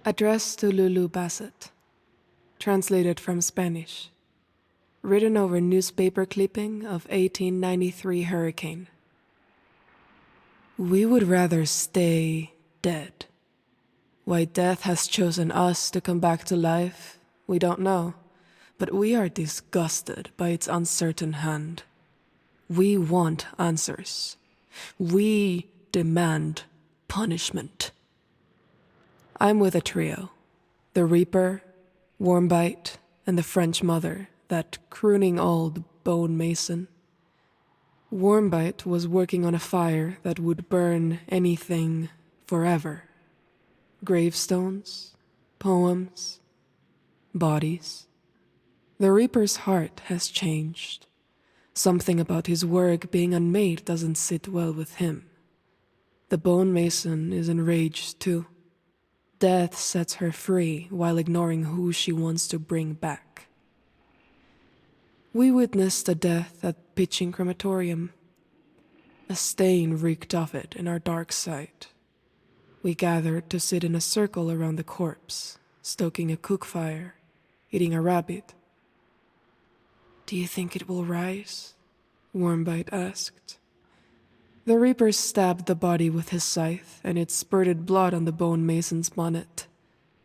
Addressed to Lulu Bassett. Translated from Spanish. Written over newspaper clipping of 1893 hurricane. We would rather stay dead. Why death has chosen us to come back to life, we don't know, but we are disgusted by its uncertain hand. We want answers. We demand punishment. I'm with a trio. The Reaper, Warmbite, and the French Mother, that crooning old bone mason. Warmbite was working on a fire that would burn anything forever. Gravestones, poems, bodies. The Reaper's heart has changed. Something about his work being unmade doesn't sit well with him. The bone mason is enraged too. Death sets her free while ignoring who she wants to bring back. We witnessed a death at Pitching Crematorium. A stain reeked off it in our dark sight. We gathered to sit in a circle around the corpse, stoking a cook fire, eating a rabbit. "Do you think it will rise?" Warmbite asked. The Reaper stabbed the body with his scythe, and it spurted blood on the bone mason's bonnet.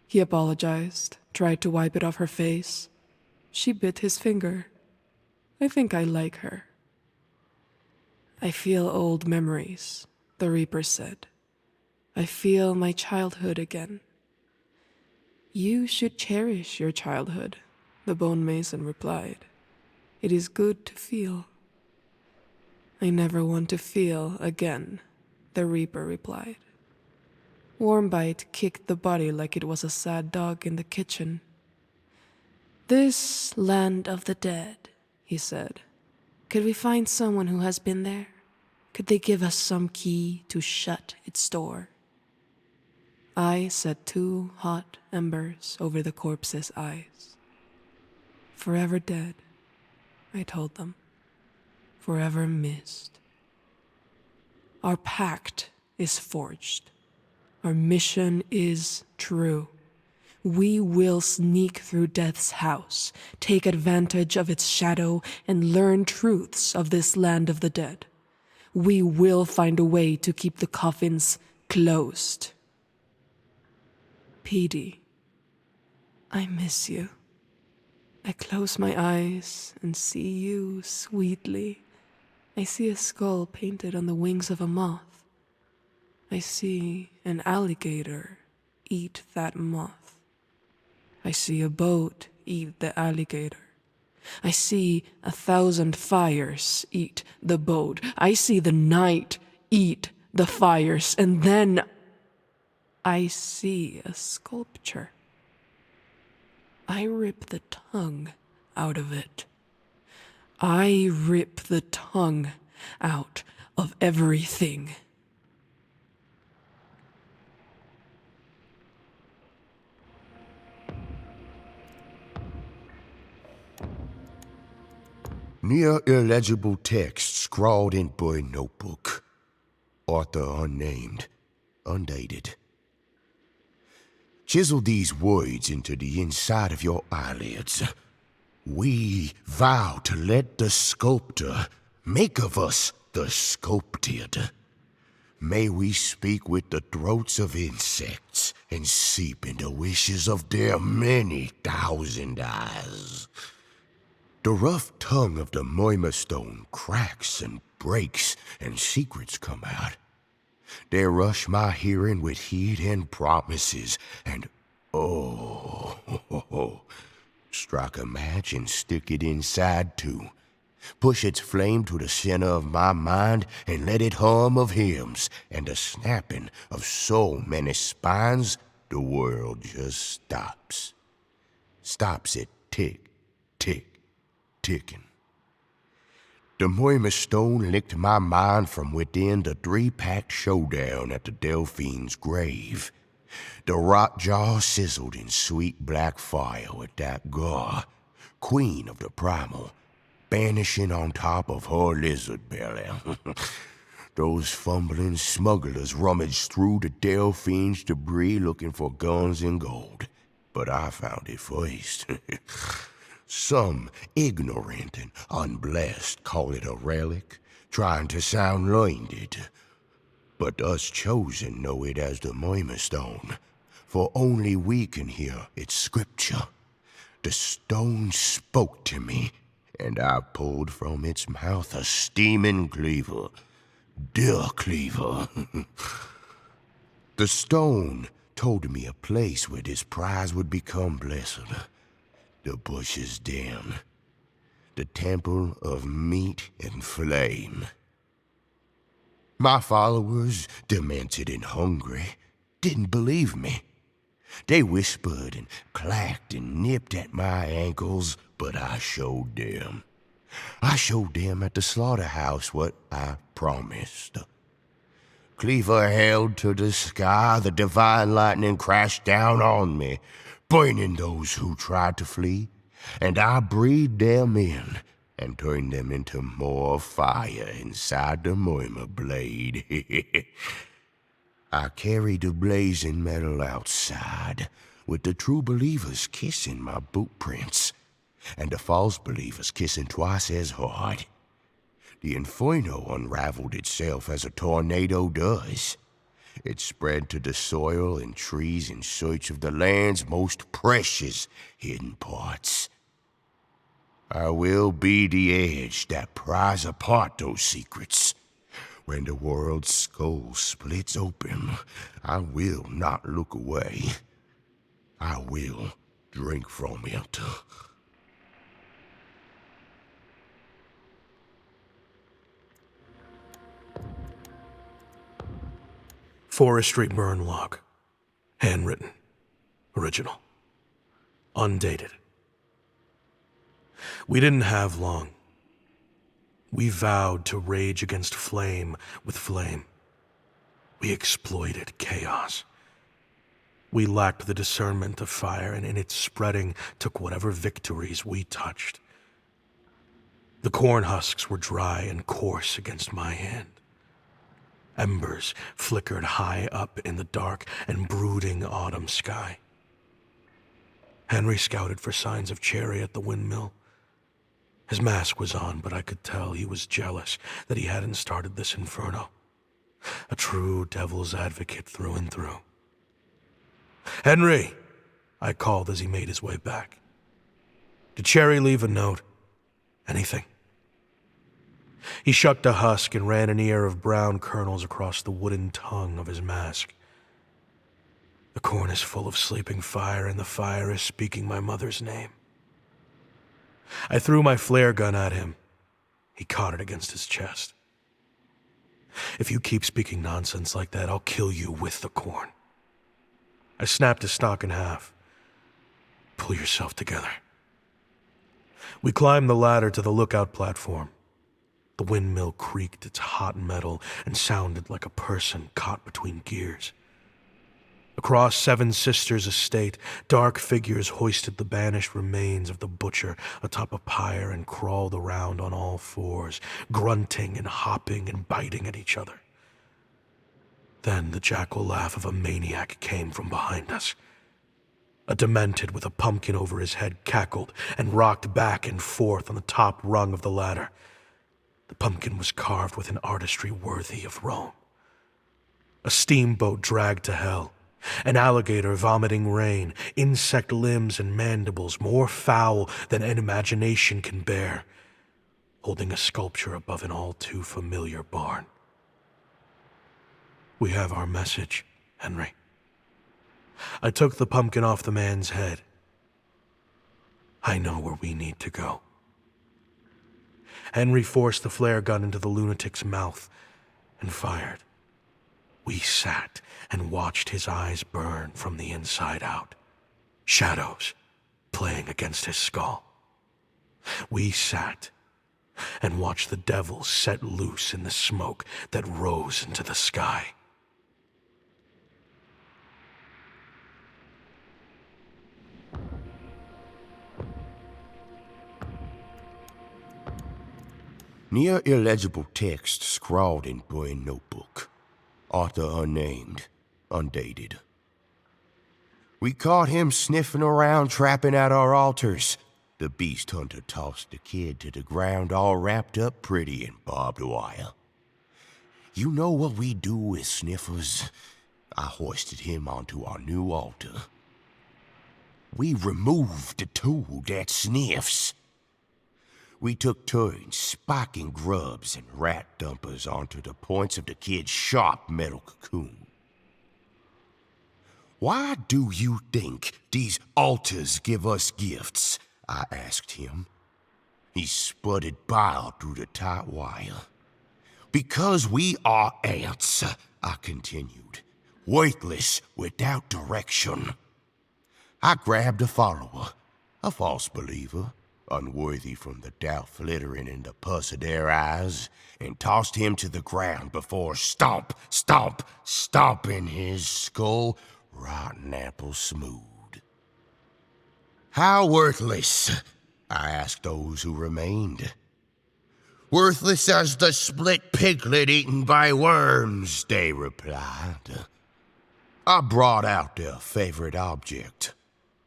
He apologized, tried to wipe it off her face. She bit his finger. I think I like her. "I feel old memories," the Reaper said. "I feel my childhood again." "You should cherish your childhood," the bone mason replied. "It is good to feel." "I never want to feel again," the Reaper replied. Warmbite kicked the body like it was a sad dog in the kitchen. "This land of the dead," he said. "Could we find someone who has been there? Could they give us some key to shut its door?" I set 2 hot embers over the corpse's eyes. "Forever dead," I told them. "Forever missed. Our pact is forged. Our mission is true. We will sneak through death's house, take advantage of its shadow, and learn truths of this land of the dead. We will find a way to keep the coffins closed." Petey, I miss you. I close my eyes and see you sweetly. I see a skull painted on the wings of a moth. I see an alligator eat that moth. I see a boat eat the alligator. I see 1,000 fires eat the boat. I see the night eat the fires, and then I see a sculpture. I rip the tongue out of it. I rip the tongue out of everything. Near illegible text scrawled in boy notebook. Author unnamed, undated. Chisel these words into the inside of your eyelids. We vow to let the sculptor make of us the sculpted. May we speak with the throats of insects and seep into wishes of their many thousand eyes. The rough tongue of the Moima stone cracks and breaks, and secrets come out. They rush my hearing with heat and promises, and strike a match and stick it inside too. Push its flame to the center of my mind and let it hum of hymns, and the snapping of so many spines, the world just stops. Stops it tick, tick, ticking. The Moima stone licked my mind from within the 3-packed showdown at the Delphine's grave. The rock jaw sizzled in sweet black fire with that Gar, queen of the primal, banishing on top of her lizard belly. Those fumbling smugglers rummaged through the Delphine's debris looking for guns and gold. But I found it first. Some ignorant and unblessed call it a relic, trying to sound learned. But us chosen know it as the Moima Stone, for only we can hear its scripture. The stone spoke to me, and I pulled from its mouth a steaming cleaver. Dear cleaver. The stone told me a place where this prize would become blessed. The bush's den. The temple of meat and flame. My followers, demented and hungry, didn't believe me. They whispered and clacked and nipped at my ankles, but I showed them. I showed them at the slaughterhouse what I promised. Cleaver held to the sky, the divine lightning crashed down on me, burning those who tried to flee, and I breathed them in and turned them into more fire inside the Moima blade. I carried the blazing metal outside, with the true believers kissing my boot prints, and the false believers kissing twice as hard. The inferno unraveled itself as a tornado does. It spread to the soil and trees in search of the land's most precious hidden parts. I will be the edge that pries apart those secrets. When the world's skull splits open, I will not look away. I will drink from it. Forestry burn log. Handwritten. Original. Undated. We didn't have long. We vowed to rage against flame with flame. We exploited chaos. We lacked the discernment of fire, and in its spreading took whatever victories we touched. The corn husks were dry and coarse against my hand. Embers flickered high up in the dark and brooding autumn sky. Henry scouted for signs of Cherry at the windmill. His mask was on, but I could tell he was jealous that he hadn't started this inferno. A true devil's advocate through and through. "Henry!" I called as he made his way back. "Did Cherry leave a note? Anything?" He shucked a husk and ran an ear of brown kernels across the wooden tongue of his mask. "The corn is full of sleeping fire, and the fire is speaking my mother's name." I threw my flare gun at him. He caught it against his chest. "If you keep speaking nonsense like that, I'll kill you with the corn." I snapped his stock in half. "Pull yourself together." We climbed the ladder to the lookout platform. The windmill creaked its hot metal and sounded like a person caught between gears. Across Seven Sisters' estate, dark figures hoisted the banished remains of the butcher atop a pyre and crawled around on all fours, grunting and hopping and biting at each other. Then the jackal laugh of a maniac came from behind us. A demented with a pumpkin over his head cackled and rocked back and forth on the top rung of the ladder. The pumpkin was carved with an artistry worthy of Rome. A steamboat dragged to hell. An alligator vomiting rain, insect limbs and mandibles more foul than an imagination can bear, holding a sculpture above an all-too familiar barn. "We have our message, Henry." I took the pumpkin off the man's head. "I know where we need to go." Henry forced the flare gun into the lunatic's mouth and fired. We sat and watched his eyes burn from the inside out, shadows playing against his skull. We sat and watched the devil set loose in the smoke that rose into the sky. Near illegible text scrawled in boy notebook. Author unnamed, undated. We caught him sniffing around, trapping at our altars. The beast hunter tossed the kid to the ground, all wrapped up pretty in barbed wire. You know what we do with sniffers? I hoisted him onto our new altar. We removed the tool that sniffs. We took turns spiking grubs and rat dumpers onto the points of the kid's sharp metal cocoon. Why do you think these altars give us gifts? I asked him. He sputtered bile through the tight wire. Because we are ants, I continued, worthless without direction. I grabbed a follower, a false believer, unworthy from the doubt flittering in the pus of their eyes, and tossed him to the ground before stomp, stomp, stomping his skull rotten apple smooth. How worthless? I asked those who remained. Worthless as the split piglet eaten by worms, they replied. I brought out their favorite object,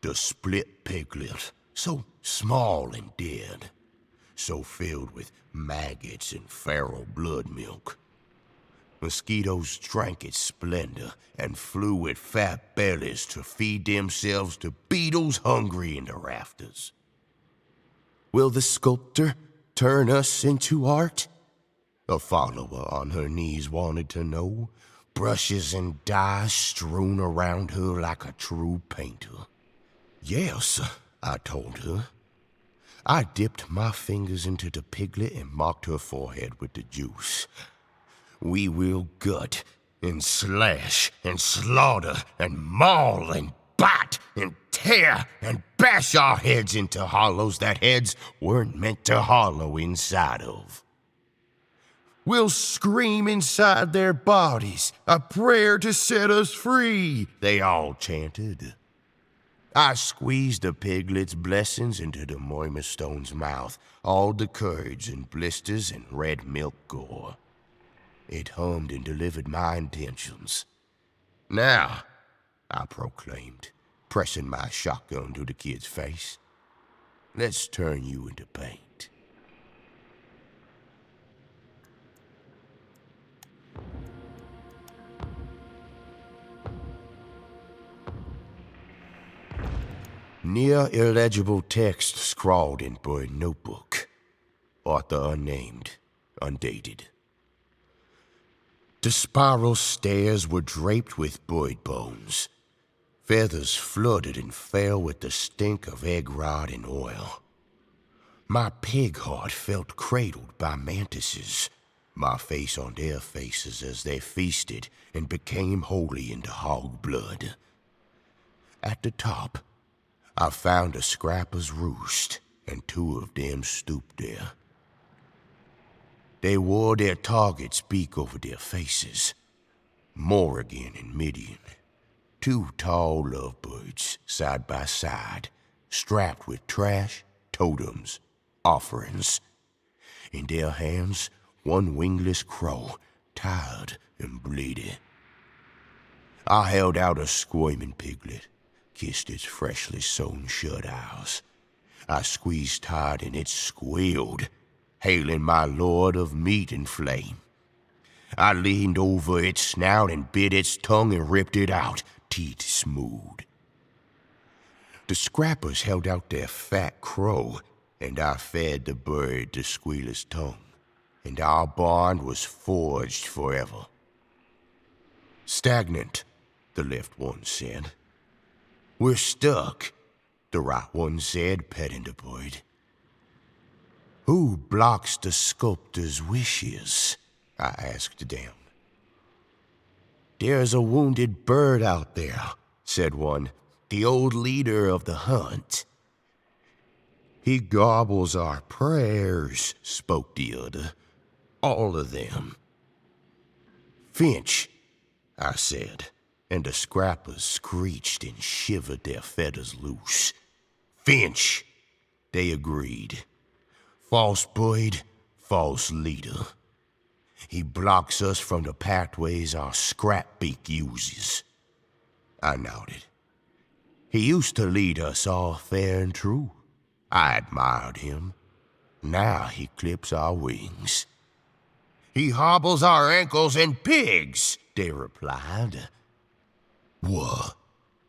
the split piglet, so small and dead, so filled with maggots and feral blood milk. Mosquitoes drank its splendor and flew with fat bellies to feed themselves to beetles hungry in the rafters. Will the sculptor turn us into art? A follower on her knees wanted to know, brushes and dyes strewn around her like a true painter. Yes, I told her. I dipped my fingers into the piglet and marked her forehead with the juice. We will gut and slash and slaughter and maul and bite and tear and bash our heads into hollows that heads weren't meant to hollow inside of. We'll scream inside their bodies, a prayer to set us free, they all chanted. I squeezed the piglet's blessings into the Moima Stone's mouth, all the curds and blisters and red milk gore. It hummed and delivered my intentions. Now, I proclaimed, pressing my shotgun to the kid's face, let's turn you into paint. Near illegible text scrawled in bird notebook. Author unnamed, undated. The spiral stairs were draped with bird bones. Feathers flooded and fell with the stink of egg rot and oil. My pig heart felt cradled by mantises, my face on their faces as they feasted and became holy into hog blood. At the top, I found a scrapper's roost, and two of them stooped there. They wore their target's beak over their faces. Morrigan and Midian, two tall lovebirds, side by side, strapped with trash, totems, offerings. In their hands, one wingless crow, tired and bleeding. I held out a squirming piglet, kissed its freshly sewn shut eyes. I squeezed hard and it squealed, hailing my lord of meat and flame. I leaned over its snout and bit its tongue and ripped it out, teeth smooth. The scrappers held out their fat crow, and I fed the bird the squealer's tongue, and our bond was forged forever. Stagnant, the left one said. We're stuck, the right one said, petting the bird. Who blocks the sculptor's wishes? I asked them. There's a wounded bird out there, said one, the old leader of the hunt. He gobbles our prayers, spoke the other, all of them. Finch, I said, and the scrappers screeched and shivered their feathers loose. Finch, they agreed. False bird, false leader. He blocks us from the pathways our Scrapbeak uses. I nodded. He used to lead us all fair and true. I admired him. Now he clips our wings. He hobbles our ankles and pigs, they replied. Bwah,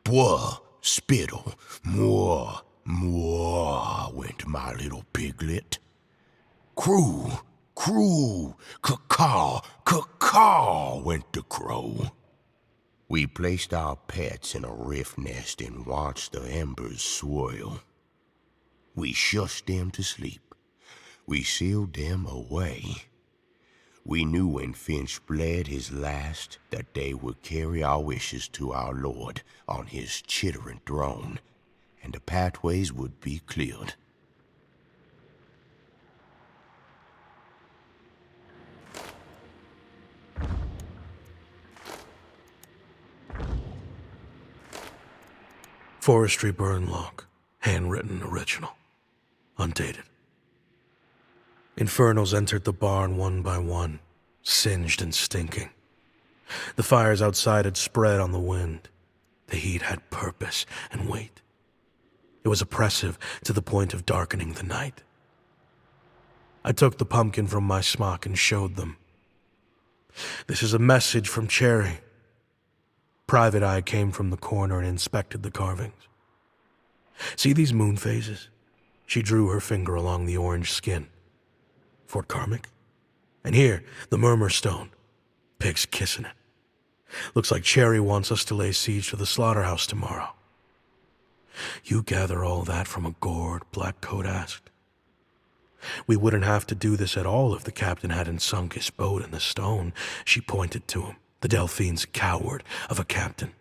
bwah, spittle, mwah, mwah, went my little piglet. Crew, crew, caw, caw, went the crow. We placed our pets in a rift nest and watched the embers swirl. We shushed them to sleep. We sealed them away. We knew when Finch bled his last that they would carry our wishes to our Lord on his chittering throne, and the pathways would be cleared. Forestry burn log, handwritten original, undated. Infernals entered the barn one by one, singed and stinking. The fires outside had spread on the wind. The heat had purpose and weight. It was oppressive to the point of darkening the night. I took the pumpkin from my smock and showed them. This is a message from Cherry. Private Eye came from the corner and inspected the carvings. See these moon phases? She drew her finger along the orange skin. Fort Karmic? And here, the Murmur Stone. Pigs kissing it. Looks like Cherry wants us to lay siege to the slaughterhouse tomorrow. You gather all that from a gourd, Blackcoat asked. We wouldn't have to do this at all if the captain hadn't sunk his boat in the stone. She pointed to him, the Delphine's coward of a captain.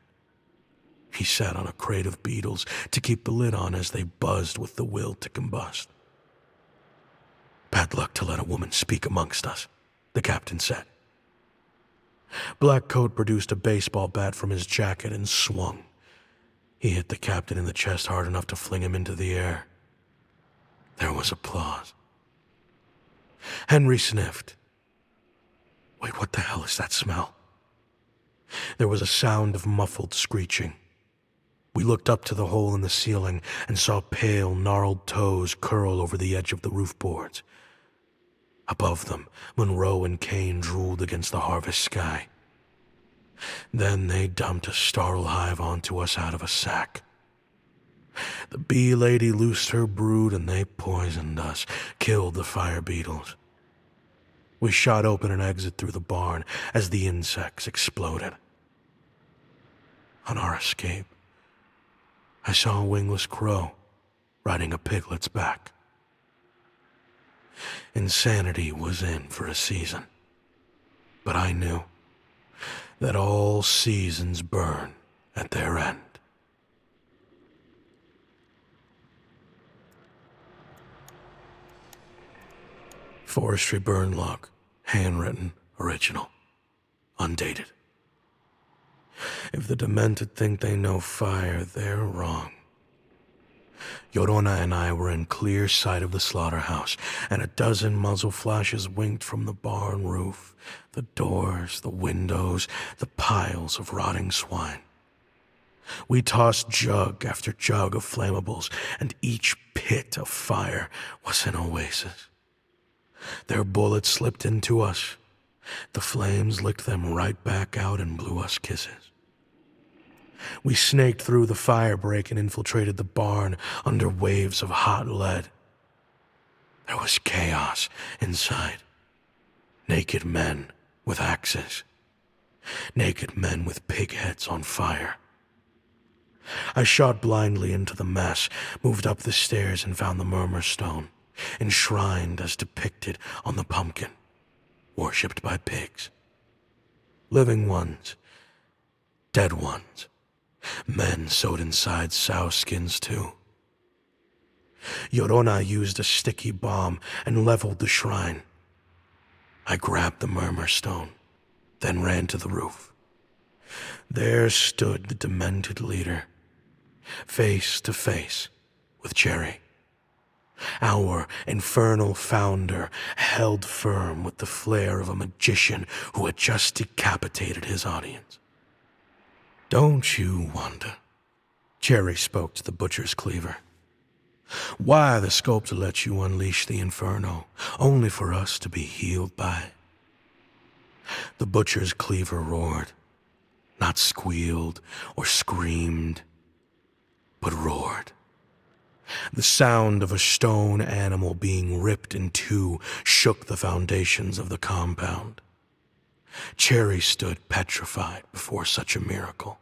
He sat on a crate of beetles to keep the lid on as they buzzed with the will to combust. Bad luck to let a woman speak amongst us, the captain said. Blackcoat produced a baseball bat from his jacket and swung. He hit the captain in the chest hard enough to fling him into the air. There was applause. Henry sniffed. Wait, what the hell is that smell? There was a sound of muffled screeching. We looked up to the hole in the ceiling and saw pale, gnarled toes curl over the edge of the roof boards. Above them, Monroe and Kane drooled against the harvest sky. Then they dumped a startle hive onto us out of a sack. The bee lady loosed her brood and they poisoned us, killed the fire beetles. We shot open an exit through the barn as the insects exploded. On our escape, I saw a wingless crow riding a piglet's back. Insanity was in for a season, but I knew that all seasons burn at their end. Forestry burn log, handwritten, original, undated. If the demented think they know fire, they're wrong. Yorona and I were in clear sight of the slaughterhouse, and a dozen muzzle flashes winked from the barn roof, the doors, the windows, the piles of rotting swine. We tossed jug after jug of flammables, and each pit of fire was an oasis. Their bullets slipped into us. The flames licked them right back out and blew us kisses. We snaked through the fire break and infiltrated the barn under waves of hot lead. There was chaos inside. Naked men with axes. Naked men with pig heads on fire. I shot blindly into the mess, moved up the stairs and found the Murmur Stone, enshrined as depicted on the pumpkin, worshipped by pigs. Living ones, dead ones, men sewed inside sow skins too. Yorona used a sticky bomb and leveled the shrine. I grabbed the Murmur Stone, then ran to the roof. There stood the demented leader, face to face with Cherry. Our infernal founder held firm with the flair of a magician who had just decapitated his audience. Don't you wonder, Cherry spoke to the butcher's cleaver, why the sculptor let you unleash the inferno, only for us to be healed by it? The butcher's cleaver roared, not squealed or screamed, but roared. The sound of a stone animal being ripped in two shook the foundations of the compound. Cherry stood petrified before such a miracle.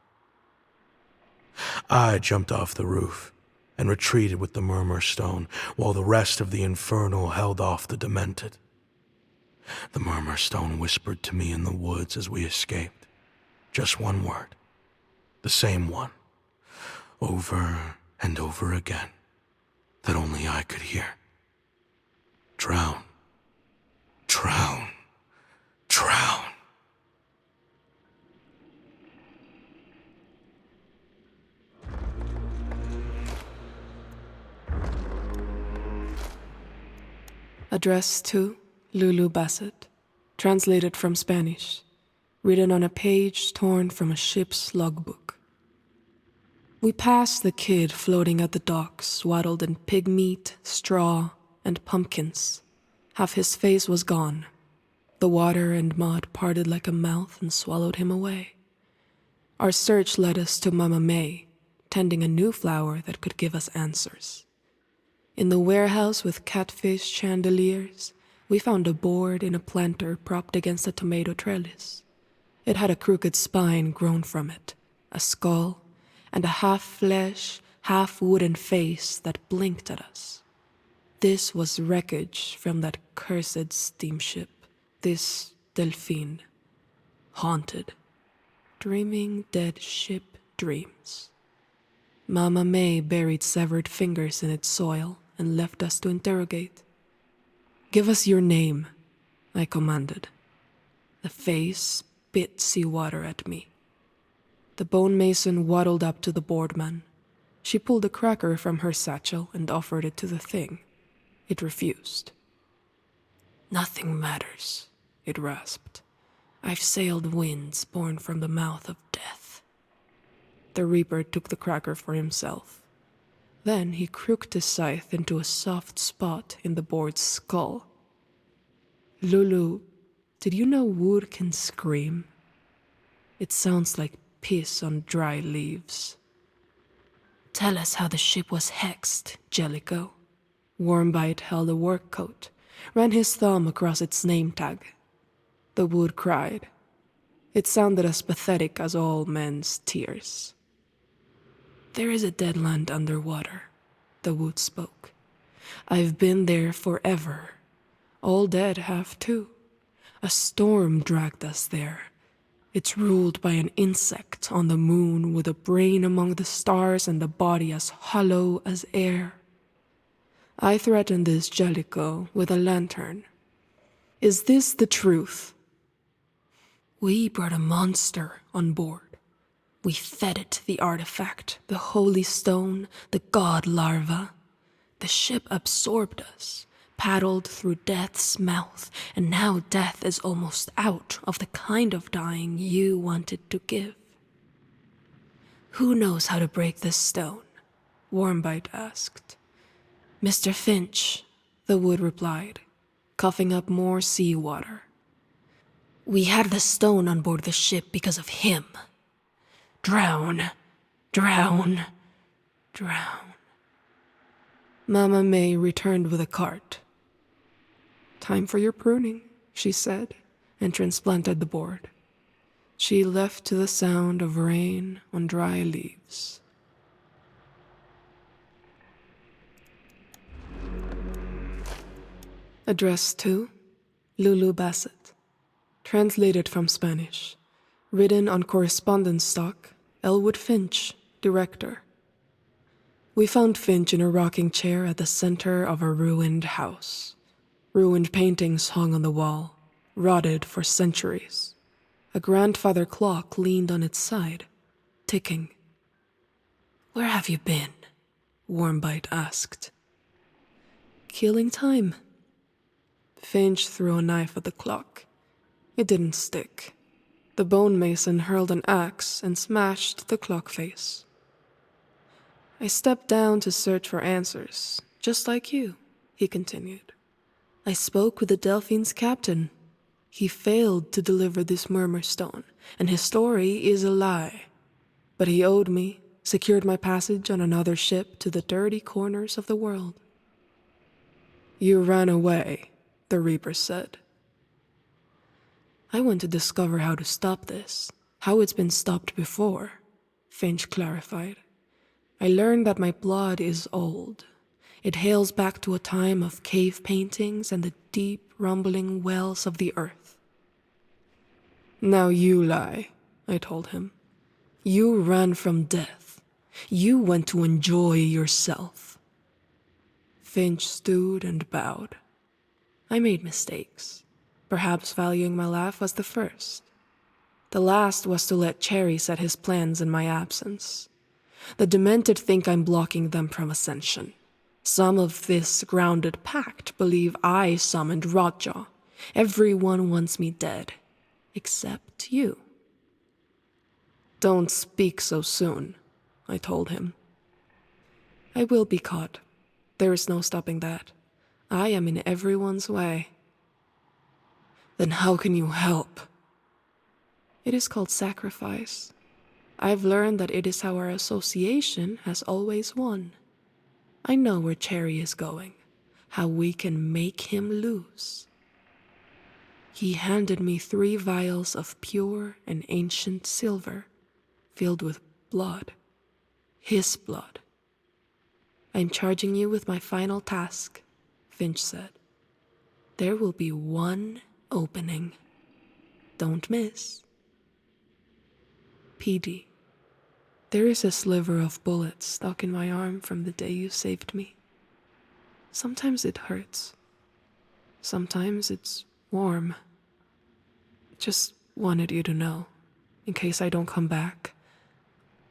I jumped off the roof and retreated with the murmur stone, while the rest of the inferno held off the demented. The murmur stone whispered to me in the woods as we escaped. Just one word, the same one, over and over again, that only I could hear. Drown, drown, drown. Addressed to Lulu Bassett, translated from Spanish, written on a page torn from a ship's logbook. We passed the kid floating at the docks, swaddled in pig meat, straw, and pumpkins. Half his face was gone. The water and mud parted like a mouth and swallowed him away. Our search led us to Mama May, tending a new flower that could give us answers. In the warehouse with catfish chandeliers, we found a board in a planter propped against a tomato trellis. It had a crooked spine grown from it, a skull, and a half-flesh, half-wooden face that blinked at us. This was wreckage from that cursed steamship, this Delphine. Haunted, dreaming dead ship dreams. Mama May buried severed fingers in its soil and left us to interrogate. "Give us your name," I commanded. The face spit seawater at me. The bone mason waddled up to the boardman. She pulled a cracker from her satchel and offered it to the thing. It refused. "Nothing matters," it rasped. "I've sailed winds born from the mouth of death." The reaper took the cracker for himself. Then he crooked his scythe into a soft spot in the board's skull. "Lulu, did you know wood can scream? It sounds like piss on dry leaves." "Tell us how the ship was hexed, Jellicoe." Warmbite held a work coat, ran his thumb across its name tag. The wood cried. It sounded as pathetic as all men's tears. "There is a dead land underwater," the wood spoke. "I've been there forever. All dead have too. A storm dragged us there. It's ruled by an insect on the moon with a brain among the stars and a body as hollow as air. I threatened this Jellicoe with a lantern. Is this the truth?" "We brought a monster on board. We fed it the artifact, the holy stone, the god larva. The ship absorbed us, paddled through death's mouth, and now death is almost out of the kind of dying you wanted to give." "Who knows how to break this stone?" Warmbite asked. "Mr. Finch," the wood replied, coughing up more seawater. "We had the stone on board the ship because of him. Drown, drown, drown." Mama May returned with a cart. "Time for your pruning," she said, and transplanted the board. She left to the sound of rain on dry leaves. Addressed to Lulu Bassett, translated from Spanish, written on correspondence stock, Elwood Finch, director. We found Finch in a rocking chair at the center of a ruined house. Ruined paintings hung on the wall, rotted for centuries. A grandfather clock leaned on its side, ticking. "Where have you been?" Warmbite asked. killing time. Finch threw a knife at the clock. It didn't stick. The bone mason hurled an axe and smashed the clock face. I stepped down to search for answers, just like you, he continued. I spoke with the Delphine's captain. He failed to deliver this murmur stone, and his story is a lie. But he owed me, secured my passage on another ship to the dirty corners of the world. You ran away, the Reaper said. I want to discover how to stop this, how it's been stopped before, Finch clarified. I learned that my blood is old. It hails back to a time of cave paintings and the deep, rumbling wells of the earth. Now you lie, I told him. You ran from death. You went to enjoy yourself. Finch stood and bowed. I made mistakes. Perhaps valuing my life was the first. The last was to let Cherry set his plans in my absence. The demented think I'm blocking them from ascension. Some of this grounded pact believe I summoned Rotjaw. Everyone wants me dead, except you. Don't speak so soon, I told him. I will be caught. There is no stopping that. I am in everyone's way. Then how can you help? It is called sacrifice. I've learned that it is how our association has always won. I know where Cherry is going, how we can make him lose. He handed me 3 vials of pure and ancient silver, filled with blood, his blood. I'm charging you with my final task, Finch said. There will be one opening. Don't miss. PD. There is a sliver of bullet stuck in my arm from the day you saved me. Sometimes it hurts. Sometimes it's warm. Just wanted you to know, in case I don't come back.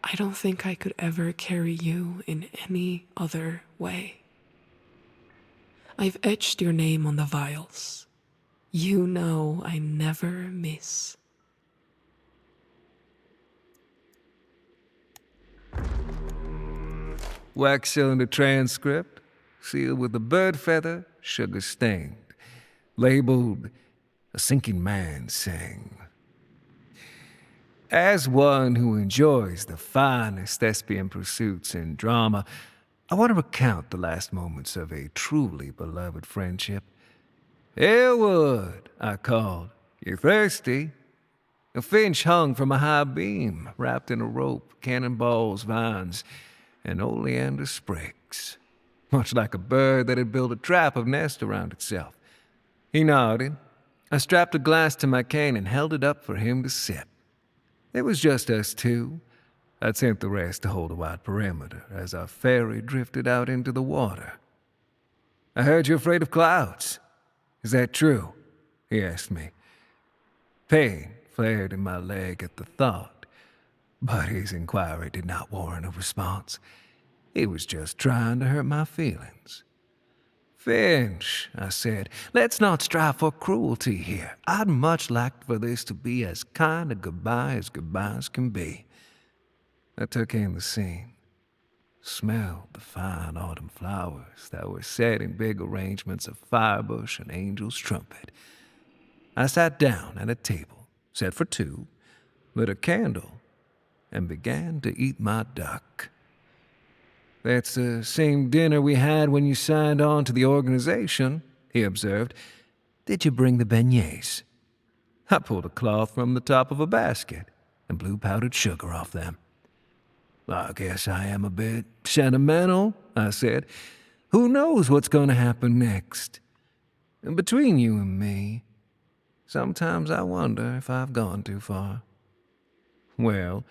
I don't think I could ever carry you in any other way. I've etched your name on the vials. You know I never miss. Wax cylinder transcript, sealed with a bird feather, sugar stained, labeled "A Sinking Man Sang." As one who enjoys the finest thespian pursuits in drama, I want to recount the last moments of a truly beloved friendship. "Elwood," I called. "You thirsty?" A finch hung from a high beam, wrapped in a rope, cannonballs, vines, and oleander sprigs, much like a bird that had built a trap of nest around itself. He nodded. I strapped a glass to my cane and held it up for him to sip. It was just us two. I'd sent the rest to hold a wide perimeter as our ferry drifted out into the water. "I heard you're afraid of clouds. Is that true?" he asked me. Pain flared in my leg at the thought, but his inquiry did not warrant a response. He was just trying to hurt my feelings. "Finch," I said, "let's not strive for cruelty here. I'd much like for this to be as kind a goodbye as goodbyes can be." I took in the scene, smelled the fine autumn flowers that were set in big arrangements of firebush and angel's trumpet. I sat down at a table, set for 2, lit a candle, and began to eat my duck. "That's the same dinner we had when you signed on to the organization," he observed. "Did you bring the beignets?" I pulled a cloth from the top of a basket and blew powdered sugar off them. "I guess I am a bit sentimental," I said. "Who knows what's going to happen next? Between you and me, sometimes I wonder if I've gone too far." "Well,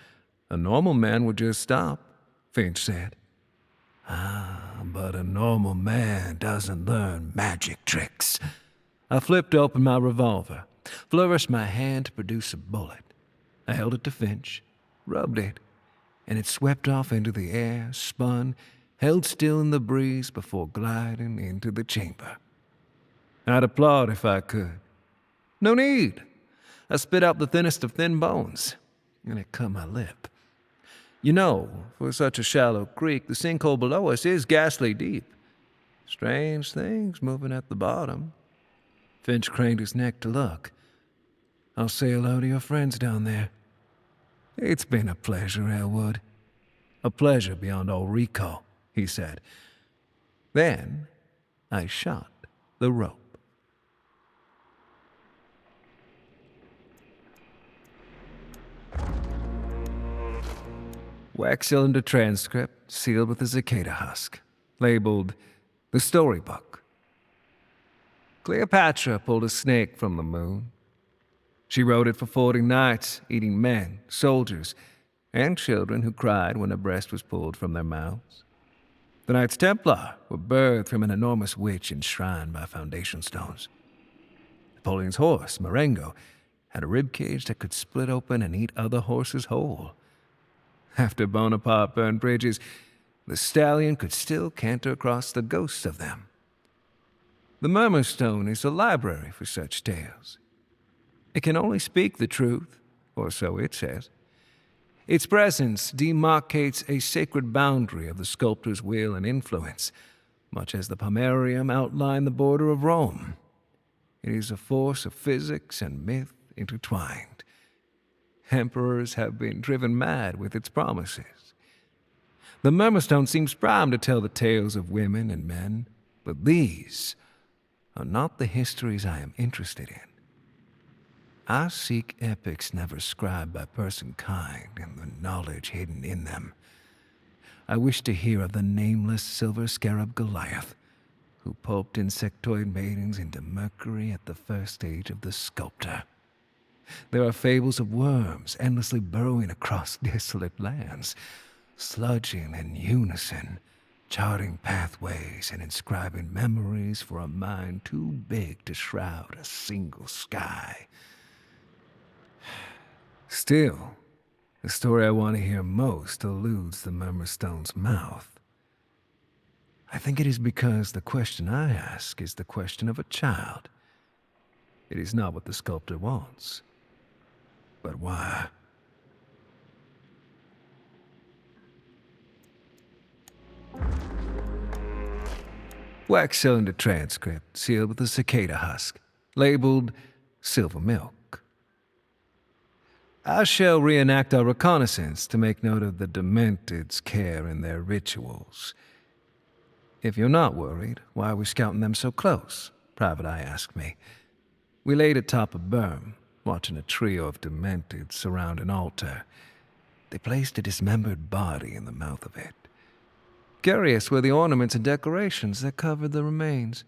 a normal man would just stop," Finch said. But a normal man doesn't learn magic tricks." I flipped open my revolver, flourished my hand to produce a bullet. I held it to Finch, rubbed it, and it swept off into the air, spun, held still in the breeze before gliding into the chamber. I'd applaud if I could. No need. I spit out the thinnest of thin bones, and it cut my lip. You know, for such a shallow creek, the sinkhole below us is ghastly deep. Strange things moving at the bottom. Finch craned his neck to look. I'll say hello to your friends down there. It's been a pleasure, Elwood. A pleasure beyond all recall, he said. Then I shot the rope. Wax cylinder transcript sealed with a cicada husk, labeled The Storybook. Cleopatra pulled a snake from the moon. She rode it for 40 nights, eating men, soldiers, and children who cried when a breast was pulled from their mouths. The Knights Templar were birthed from an enormous witch enshrined by foundation stones. Napoleon's horse, Marengo, had a ribcage that could split open and eat other horses whole. After Bonaparte burned bridges, the stallion could still canter across the ghosts of them. The Murmurstone is a library for such tales. It can only speak the truth, or so it says. Its presence demarcates a sacred boundary of the sculptor's will and influence, much as the Pomerium outlined the border of Rome. It is a force of physics and myth intertwined. Emperors have been driven mad with its promises. The Murmurstone seems primed to tell the tales of women and men, but these are not the histories I am interested in. I seek epics never scribed by personkind and the knowledge hidden in them. I wish to hear of the nameless silver scarab Goliath, who pulped insectoid maidens into mercury at the first stage of the sculptor. There are fables of worms endlessly burrowing across desolate lands, sludging in unison, charting pathways and inscribing memories for a mind too big to shroud a single sky. Still, the story I want to hear most eludes the Murmurstone's mouth. I think it is because the question I ask is the question of a child. It is not what the sculptor wants, but why. Wax cylinder transcript sealed with a cicada husk, labeled Silver Milk. I shall reenact our reconnaissance to make note of the Demented's care in their rituals. If you're not worried, why are we scouting them so close? Private Eye asked me. We laid atop a berm, watching a trio of Demented surround an altar. They placed a dismembered body in the mouth of it. Curious were the ornaments and decorations that covered the remains.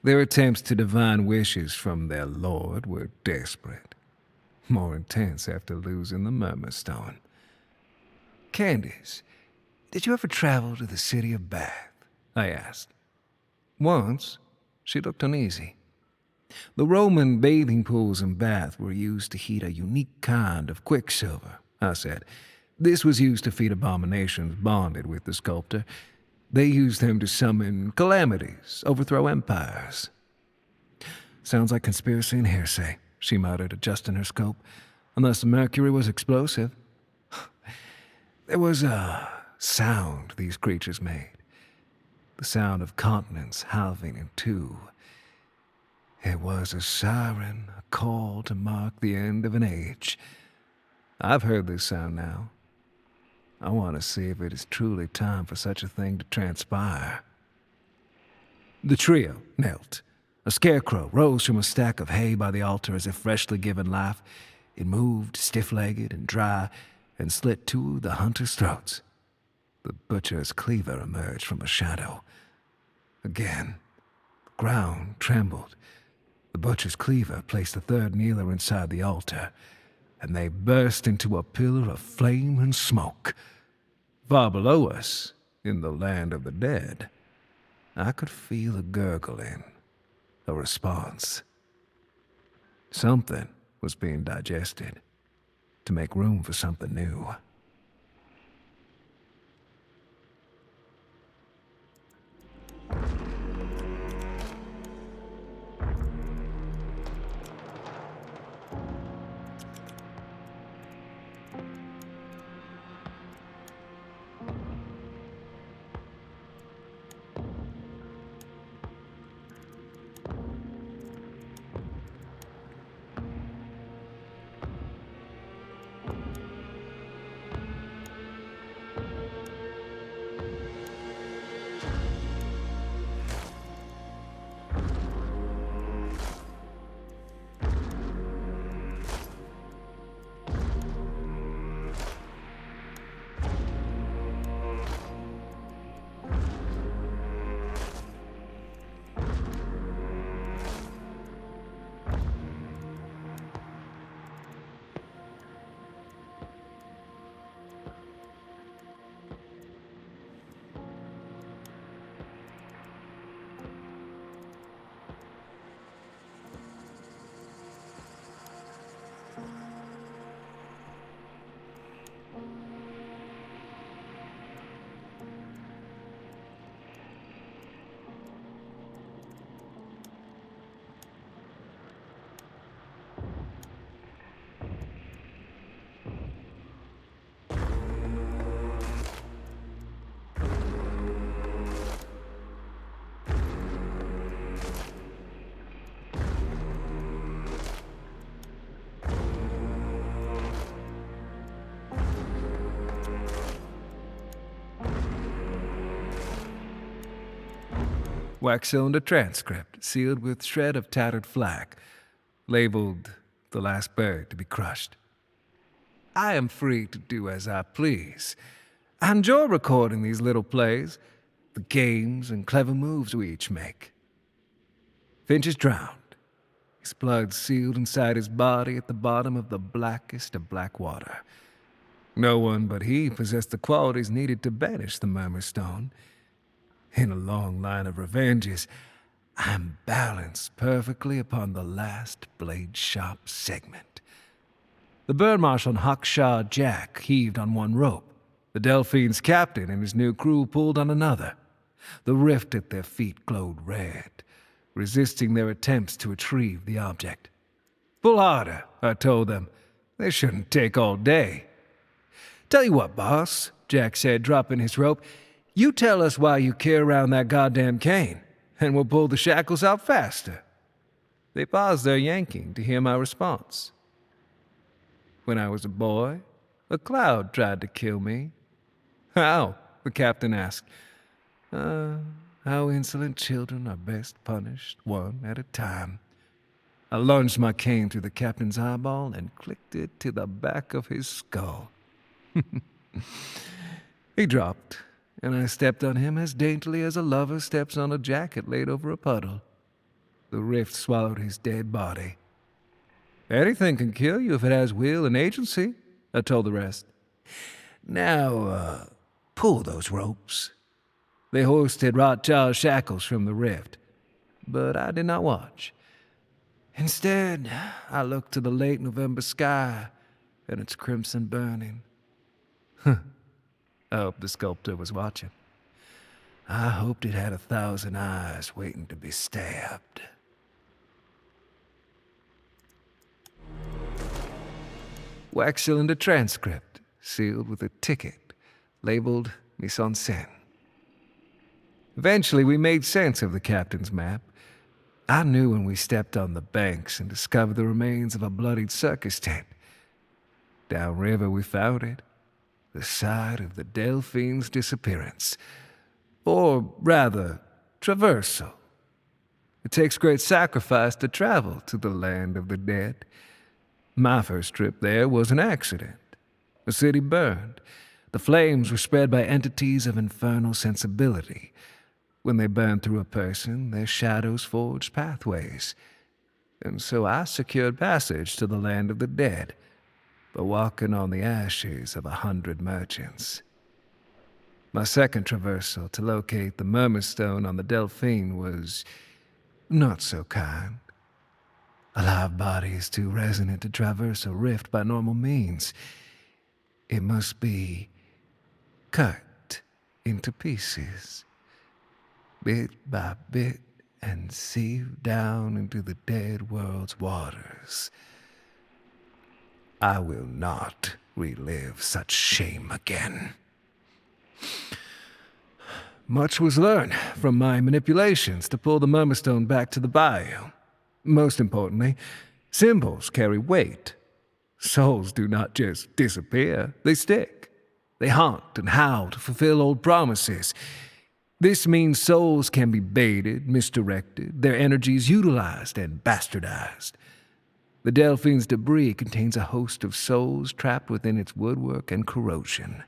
Their attempts to divine wishes from their lord were desperate. More intense after losing the Murmurstone. Candace, did you ever travel to the city of Bath? I asked. Once. She looked uneasy. The Roman bathing pools in Bath were used to heat a unique kind of quicksilver, I said. This was used to feed abominations bonded with the sculptor. They used them to summon calamities, overthrow empires. Sounds like conspiracy and hearsay, she muttered, adjusting her scope. Unless the mercury was explosive. There was a sound these creatures made. The sound of continents halving in two. It was a siren, a call to mark the end of an age. I've heard this sound now. I want to see if it is truly time for such a thing to transpire. The trio knelt. A scarecrow rose from a stack of hay by the altar as if freshly given life. It moved, stiff-legged and dry, and slit two of the hunters' throats. The butcher's cleaver emerged from a shadow. Again, the ground trembled. The butcher's cleaver placed the third kneeler inside the altar, and they burst into a pillar of flame and smoke. Far below us, in the land of the dead, I could feel a gurgling, a response. Something was being digested to make room for something new. Wax cylinder transcript, sealed with shred of tattered flag, labeled "The Last Bird to be Crushed." I am free to do as I please. I enjoy recording these little plays, the games and clever moves we each make. Finch is drowned, his blood sealed inside his body at the bottom of the blackest of black water. No one but he possessed the qualities needed to banish the Murmurstone. In a long line of revenges, I'm balanced perfectly upon the last blade-sharp segment. The bird marshal and Hawkshaw Jack heaved on one rope. The Delphine's captain and his new crew pulled on another. The rift at their feet glowed red, resisting their attempts to retrieve the object. "Pull harder," I told them. "This shouldn't take all day." "Tell you what, boss," Jack said, dropping his rope. "You tell us why you carry around that goddamn cane, and we'll pull the shackles out faster." They paused their yanking to hear my response. "When I was a boy, a cloud tried to kill me." "How?" the captain asked. How insolent children are best punished, one at a time." I lunged my cane through the captain's eyeball and clicked it to the back of his skull. He dropped, and I stepped on him as daintily as a lover steps on a jacket laid over a puddle. The rift swallowed his dead body. "Anything can kill you if it has will and agency," I told the rest. "Now, pull those ropes." They hoisted Rothschild's shackles from the rift, but I did not watch. Instead, I looked to the late November sky and its crimson burning. I hoped the sculptor was watching. I hoped it had 1,000 eyes waiting to be stabbed. Wax cylinder transcript, sealed with a ticket, labeled Mise en scène. Eventually, we made sense of the captain's map. I knew when we stepped on the banks and discovered the remains of a bloodied circus tent. Downriver, we found it, the site of the Delphine's disappearance. Or rather, traversal. It takes great sacrifice to travel to the land of the dead. My first trip there was an accident. The city burned. The flames were spread by entities of infernal sensibility. When they burned through a person, their shadows forged pathways. And so I secured passage to the land of the dead by walking on the ashes of 100 merchants. My second traversal to locate the Murmurstone on the Delphine was not so kind. A live body is too resonant to traverse a rift by normal means. It must be cut into pieces, bit by bit, and sieved down into the dead world's waters. I will not relive such shame again. Much was learned from my manipulations to pull the Murmurstone back to the bayou. Most importantly, symbols carry weight. Souls do not just disappear, they stick. They haunt and howl to fulfill old promises. This means souls can be baited, misdirected, their energies utilized and bastardized. The Delphine's debris contains a host of souls trapped within its woodwork and corrosion.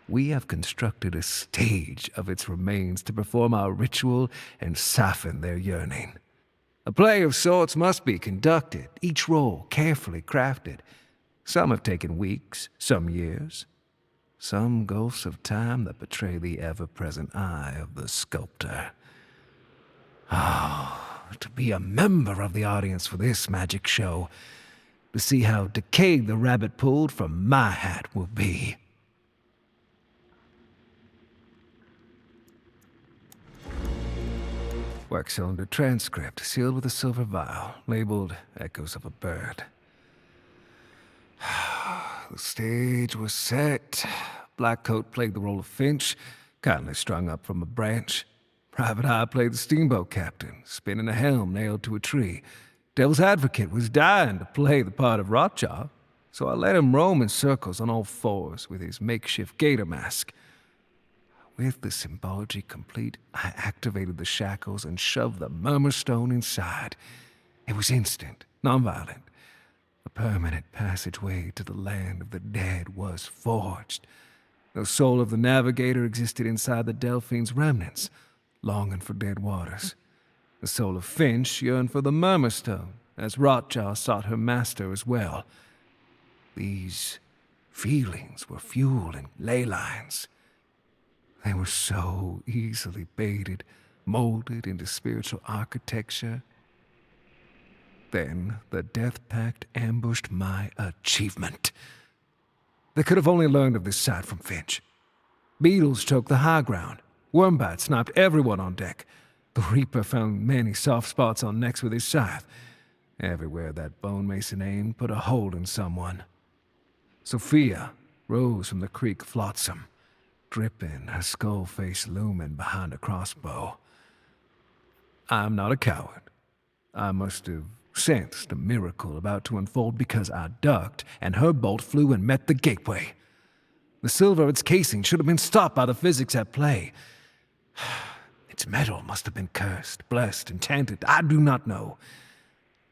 We have constructed a stage of its remains to perform our ritual and soften their yearning. A play of sorts must be conducted, each role carefully crafted. Some have taken weeks, some years, some gulfs of time that betray the ever-present eye of the sculptor. To be a member of the audience for this magic show, to see how decayed the rabbit pulled from my hat will be. Wax cylinder transcript, sealed with a silver vial, labeled Echoes of a Bird. The stage was set. Blackcoat played the role of Finch, kindly strung up from a branch. Private Eye played the steamboat captain, spinning a helm nailed to a tree. Devil's Advocate was dying to play the part of Rothschild, so I let him roam in circles on all fours with his makeshift gator mask. with the symbology complete, I activated the shackles and shoved the murmur stone inside. It was instant, nonviolent. A permanent passageway to the land of the dead was forged. The soul of the navigator existed inside the Delphine's remnants, longing for dead waters. The soul of Finch yearned for the murmur stone, as Rotjaw sought her master as well. These feelings were fuel and ley lines. They were so easily baited, molded into spiritual architecture. Then the Death Pact ambushed my achievement. They could have only learned of this site from Finch. Beetles choked the high ground. Wormbite sniped everyone on deck. The Reaper found many soft spots on necks with his scythe. Everywhere that bone mason aimed put a hole in someone. Sophia rose from the creek flotsam, dripping, her skull face looming behind a crossbow. I'm not a coward. I must have sensed a miracle about to unfold because I ducked, and her bolt flew and met the gateway. The silver of its casing should have been stopped by the physics at play. Its metal must have been cursed, blessed, enchanted. I do not know.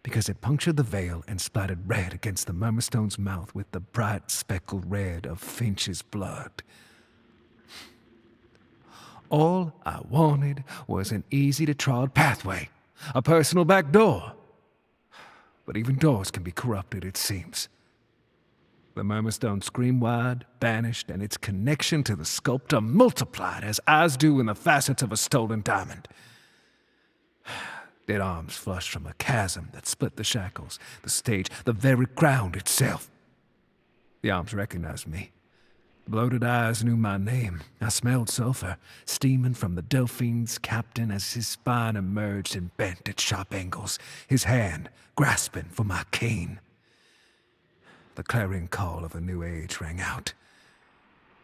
Because it punctured the veil and splattered red against the Murmurstone's mouth with the bright speckled red of Finch's blood. All I wanted was an easy-to-trod pathway, a personal back door. But even doors can be corrupted, it seems. The Murmurstone screamed wide, vanished, and its connection to the sculptor multiplied as eyes do in the facets of a stolen diamond. Dead arms flushed from a chasm that split the shackles, the stage, the very ground itself. The arms recognized me. The bloated eyes knew my name. I smelled sulfur, steaming from the Delphine's captain as his spine emerged and bent at sharp angles, his hand grasping for my cane. The clarion call of a new age rang out.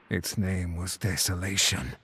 Its name was Desolation.